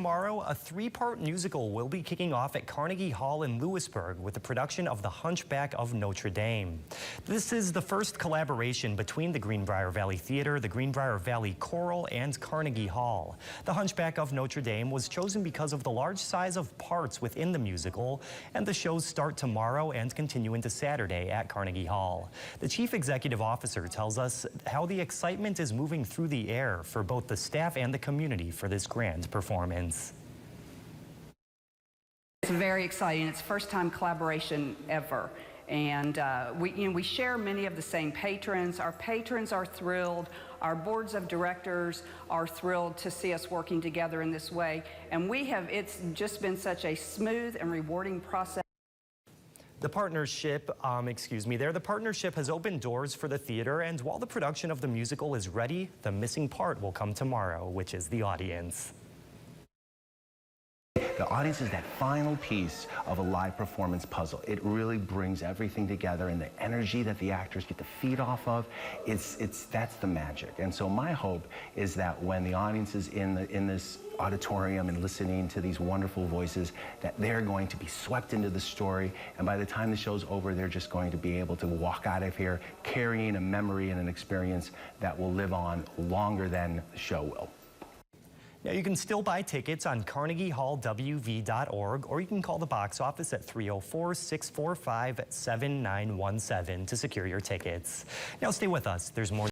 Tomorrow, a three-part musical will be kicking off at Carnegie Hall in Lewisburg with the production of The Hunchback of Notre Dame. This is the first collaboration between the Greenbrier Valley Theater, the Greenbrier Valley Choral, and Carnegie Hall. The Hunchback of Notre Dame was chosen because of the large size of parts within the musical, and the shows start tomorrow and continue into Saturday at Carnegie Hall. The chief executive officer tells us how the excitement is moving through the air for both the staff and the community for this grand performance. It's very exciting. It's first time collaboration ever. And we share many of the same patrons. Our patrons are thrilled. Our boards of directors are thrilled to see us working together in this way. And it's just been such a smooth and rewarding process. The partnership has opened doors for the theater, and while the production of the musical is ready, the missing part will come tomorrow, which is the audience. The audience is that final piece of a live performance puzzle. It really brings everything together, and the energy that the actors get to feed off of, that's the magic. And so my hope is that when the audience is in this auditorium and listening to these wonderful voices, that they're going to be swept into the story, and by the time the show's over, they're just going to be able to walk out of here carrying a memory and an experience that will live on longer than the show will. Now, you can still buy tickets on carnegiehallwv.org, or you can call the box office at 304-645-7917 to secure your tickets. Now, stay with us. There's more.